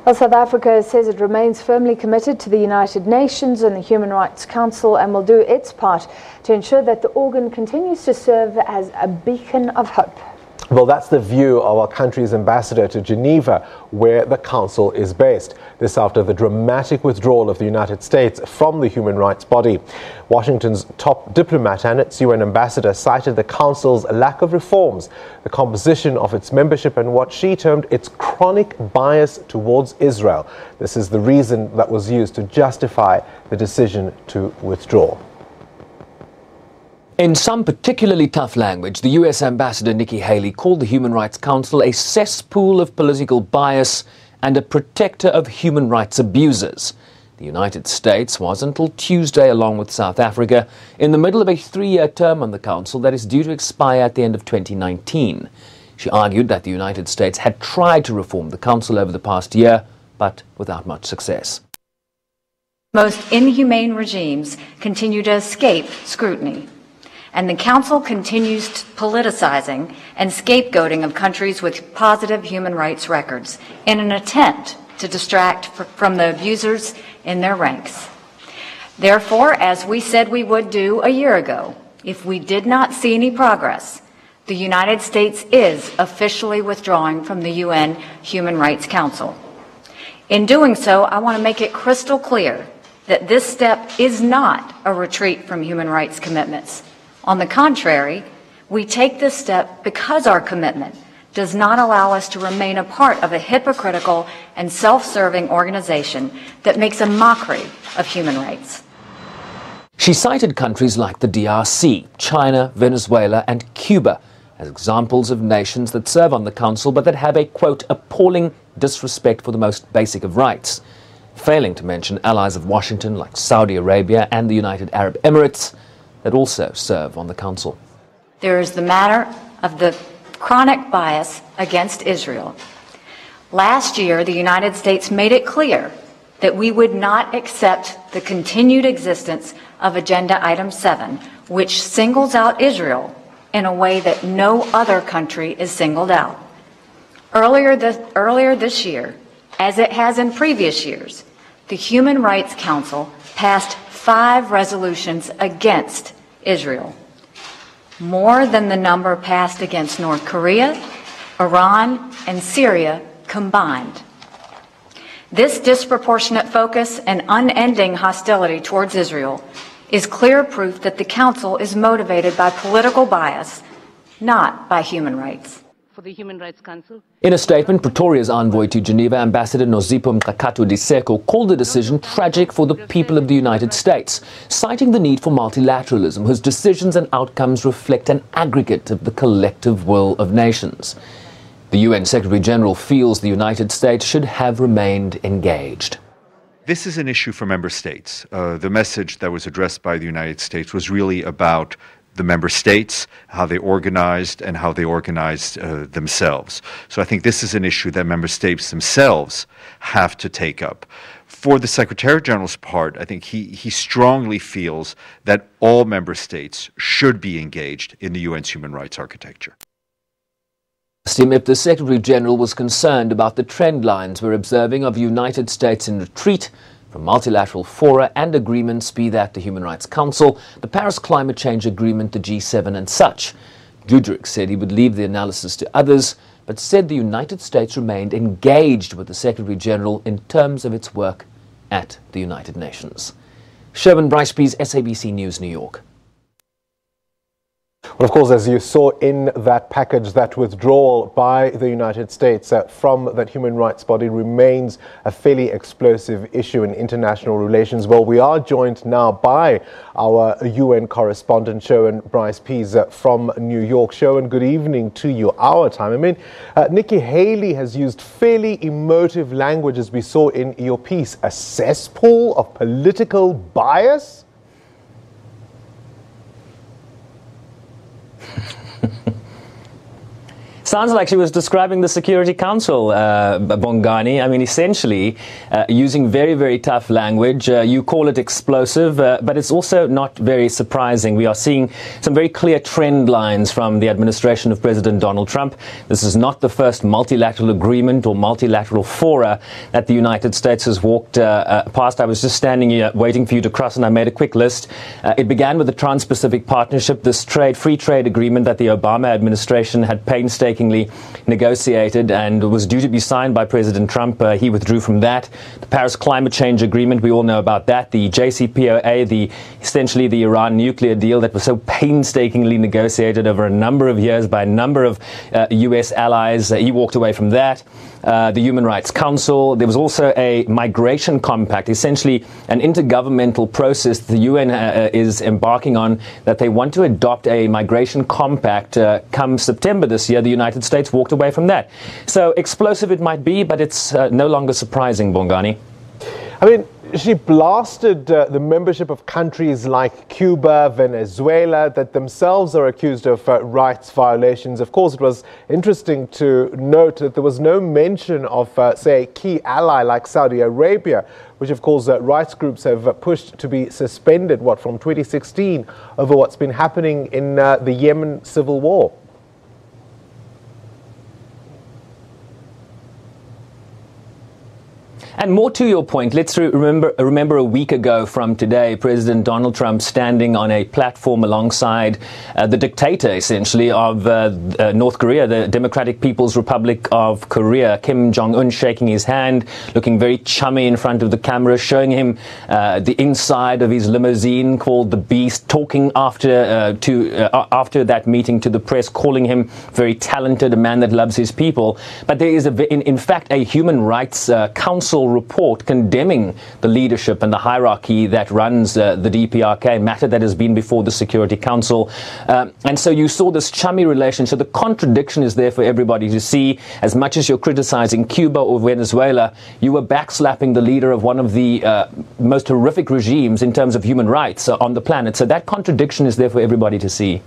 Well, South Africa says it remains firmly committed to the United Nations and the Human Rights Council and will do its part to ensure that the organ continues to serve as a beacon of hope. Well, that's the view of our country's ambassador to Geneva, where the council is based. This after the dramatic withdrawal of the United States from the human rights body. Washington's top diplomat and its UN ambassador cited the council's lack of reforms, the composition of its membership and what she termed its chronic bias towards Israel. This is the reason that was used to justify the decision to withdraw. In some particularly tough language, the U.S. Ambassador Nikki Haley called the Human Rights Council a cesspool of political bias and a protector of human rights abusers. The United States was until Tuesday, along with South Africa, in the middle of a 3-year term on the Council that is due to expire at the end of 2019. She argued that the United States had tried to reform the Council over the past year, but without much success. Most inhumane regimes continue to escape scrutiny. And the Council continues politicizing and scapegoating of countries with positive human rights records in an attempt to distract from the abusers in their ranks. Therefore, as we said we would do a year ago, if we did not see any progress, the United States is officially withdrawing from the UN Human Rights Council. In doing so, I want to make it crystal clear that this step is not a retreat from human rights commitments. On the contrary, we take this step because our commitment does not allow us to remain a part of a hypocritical and self-serving organization that makes a mockery of human rights. She cited countries like the DRC, China, Venezuela and Cuba as examples of nations that serve on the Council but that have a, quote, appalling disrespect for the most basic of rights, failing to mention allies of Washington like Saudi Arabia and the United Arab Emirates that also serve on the Council. There is the matter of the chronic bias against Israel. Last year, the United States made it clear that we would not accept the continued existence of Agenda Item 7, which singles out Israel in a way that no other country is singled out. Earlier this year, as it has in previous years, the Human Rights Council passed 5 resolutions against Israel, more than the number passed against North Korea, Iran, and Syria combined. This disproportionate focus and unending hostility towards Israel is clear proof that the Council is motivated by political bias, not by human rights. For the Human Rights Council. In a statement, Pretoria's envoy to Geneva, Ambassador Nozipho Mkhathato-Diseko, called the decision tragic for the people of the United States, citing the need for multilateralism, whose decisions and outcomes reflect an aggregate of the collective will of nations. The UN Secretary-General feels the United States should have remained engaged. This is an issue for member states. The message that was addressed by the United States was really about the member states, how they organized and how they organized themselves. So I think this is an issue that member states themselves have to take up. For the Secretary General's part, I think he strongly feels that all member states should be engaged in the UN's human rights architecture. If the Secretary General was concerned about the trend lines we're observing of United States in retreat from multilateral fora and agreements, be that the Human Rights Council, the Paris Climate Change Agreement, the G7 and such. Dudrick said he would leave the analysis to others, but said the United States remained engaged with the Secretary General in terms of its work at the United Nations. Sherman Bryce-Pease, SABC News, New York. Well, of course, as you saw in that package, that withdrawal by the United States from that human rights body remains a fairly explosive issue in international relations. Well, we are joined now by our UN correspondent, Sherman Bryce-Pease from New York. Sherman, good evening to you, our time. I mean, Nikki Haley has used fairly emotive language, as we saw in your piece, a cesspool of political bias? Sounds like she was describing the Security Council, Bongani. I mean, essentially, using very, very tough language. You call it explosive, but it's also not very surprising. We are seeing some very clear trend lines from the administration of President Donald Trump. This is not the first multilateral agreement or multilateral fora that the United States has walked past. I was just standing here waiting for you to cross, and I made a quick list. It began with the Trans-Pacific Partnership, this free trade agreement that the Obama administration had painstakingly negotiated and was due to be signed by President Trump. He withdrew from that. The Paris Climate Change Agreement, we all know about that. The JCPOA, essentially the Iran nuclear deal that was so painstakingly negotiated over a number of years by a number of U.S. allies. He walked away from that. The Human Rights Council. There was also a migration compact, essentially an intergovernmental process the UN is embarking on, that they want to adopt a migration compact come September this year. The United States walked away from that. So explosive it might be, but it's no longer surprising, Bongani. I mean, she blasted the membership of countries like Cuba, Venezuela, that themselves are accused of rights violations. Of course, it was interesting to note that there was no mention of, say, a key ally like Saudi Arabia, which, of course, rights groups have pushed to be suspended, from 2016, over what's been happening in the Yemen civil war. And more to your point, let's remember a week ago from today, President Donald Trump standing on a platform alongside the dictator, essentially, of North Korea, the Democratic People's Republic of Korea, Kim Jong-un, shaking his hand, looking very chummy in front of the camera, showing him the inside of his limousine called the Beast, talking after that meeting to the press, calling him very talented, a man that loves his people. But there is, in fact, a Human Rights Council report condemning the leadership and the hierarchy that runs the DPRK, matter that has been before the Security Council. And so you saw this chummy relationship. The contradiction is there for everybody to see. As much as you're criticizing Cuba or Venezuela, you were backslapping the leader of one of the most horrific regimes in terms of human rights on the planet. So that contradiction is there for everybody to see.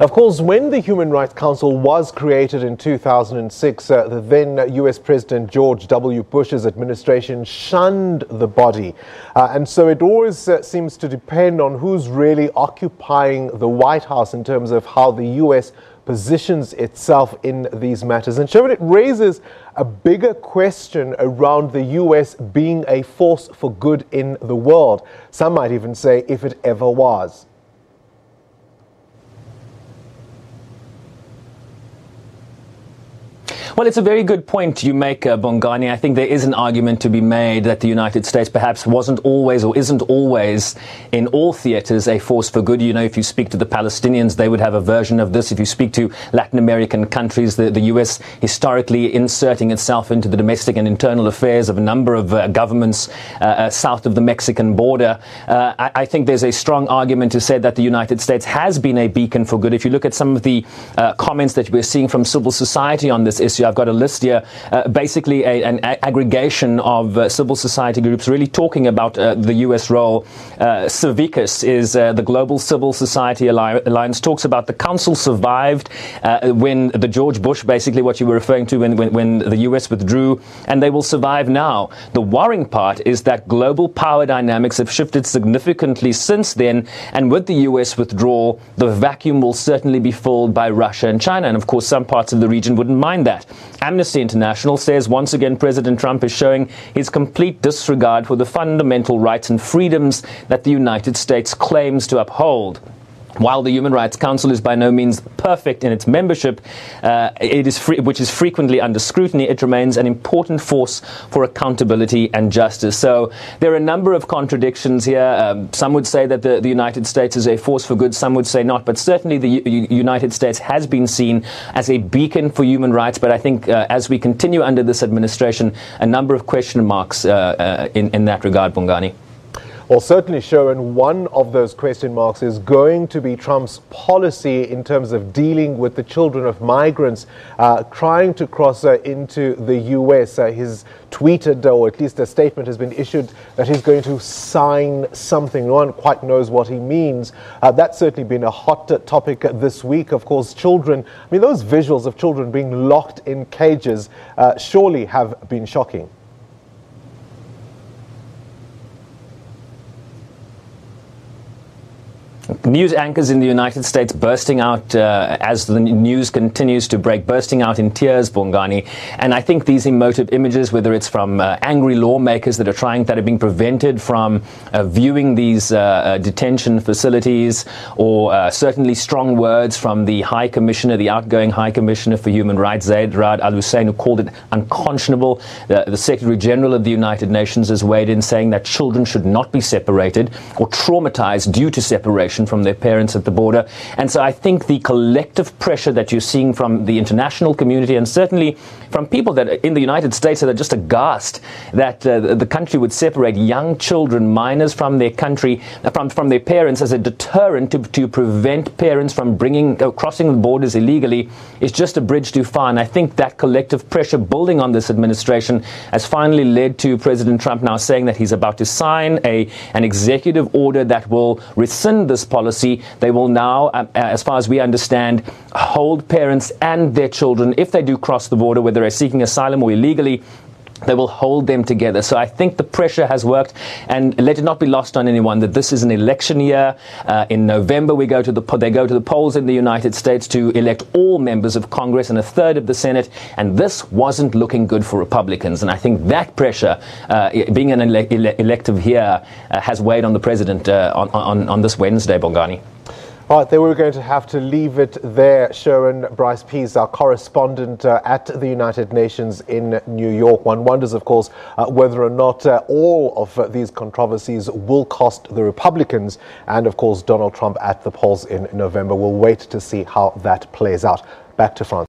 Of course, when the Human Rights Council was created in 2006, the then U.S. President George W. Bush's administration shunned the body. And so it always seems to depend on who's really occupying the White House in terms of how the U.S. positions itself in these matters. And Sherwin, it raises a bigger question around the U.S. being a force for good in the world. Some might even say if it ever was. Well, it's a very good point you make, Bongani. I think there is an argument to be made that the United States perhaps wasn't always or isn't always in all theaters a force for good. You know, if you speak to the Palestinians, they would have a version of this. If you speak to Latin American countries, the U.S. historically inserting itself into the domestic and internal affairs of a number of governments south of the Mexican border. I think there's a strong argument to say that the United States has been a beacon for good. If you look at some of the comments that we're seeing from civil society on this issue, I've got a list here, basically an aggregation of civil society groups really talking about the U.S. role. Civicus is the Global Civil Society Alliance, talks about the council survived when the George Bush, basically what you were referring to, when the U.S. withdrew, and they will survive now. The worrying part is that global power dynamics have shifted significantly since then, and with the U.S. withdrawal, the vacuum will certainly be filled by Russia and China, and of course some parts of the region wouldn't mind that. Amnesty International says once again President Trump is showing his complete disregard for the fundamental rights and freedoms that the United States claims to uphold. While the Human Rights Council is by no means perfect in its membership, which is frequently under scrutiny, it remains an important force for accountability and justice. So there are a number of contradictions here. Some would say that the United States is a force for good, some would say not, but certainly the United States has been seen as a beacon for human rights. But I think as we continue under this administration, a number of question marks in that regard, Bongani. Well, certainly, Sherwin, one of those question marks is going to be Trump's policy in terms of dealing with the children of migrants trying to cross into the U.S. He's tweeted, or at least a statement has been issued, that he's going to sign something. No one quite knows what he means. That's certainly been a hot topic this week. Of course, children, I mean, those visuals of children being locked in cages surely have been shocking. News anchors in the United States bursting out as the news continues to break, bursting out in tears, Bongani. And I think these emotive images, whether it's from angry lawmakers that are being prevented from viewing these detention facilities, or certainly strong words from the High Commissioner, the outgoing High Commissioner for Human Rights, Zeid Ra'ad Al Hussein, who called it unconscionable. The Secretary General of the United Nations has weighed in, saying that children should not be separated or traumatized due to separation from their parents at the border. And so I think the collective pressure that you're seeing from the international community, and certainly from people that are in the United States that are just aghast that the country would separate young children, minors, from their country, from their parents, as a deterrent to prevent parents from crossing the borders illegally, is just a bridge too far. And I think that collective pressure building on this administration has finally led to President Trump now saying that he's about to sign an executive order that will rescind this policy. They will now, as far as we understand, hold parents and their children, if they do cross the border, whether they're seeking asylum or illegally, they will hold them together. So I think the pressure has worked, and let it not be lost on anyone that this is an election year. In November, they go to the polls in the United States to elect all members of Congress and a third of the Senate, and this wasn't looking good for Republicans. And I think that pressure, being an elective year, has weighed on the president on this Wednesday, Bongani. All right, then we're going to have to leave it there. Sherwin, Bryce-Pease, our correspondent at the United Nations in New York. One wonders, of course, whether or not all of these controversies will cost the Republicans and, of course, Donald Trump at the polls in November. We'll wait to see how that plays out. Back to France.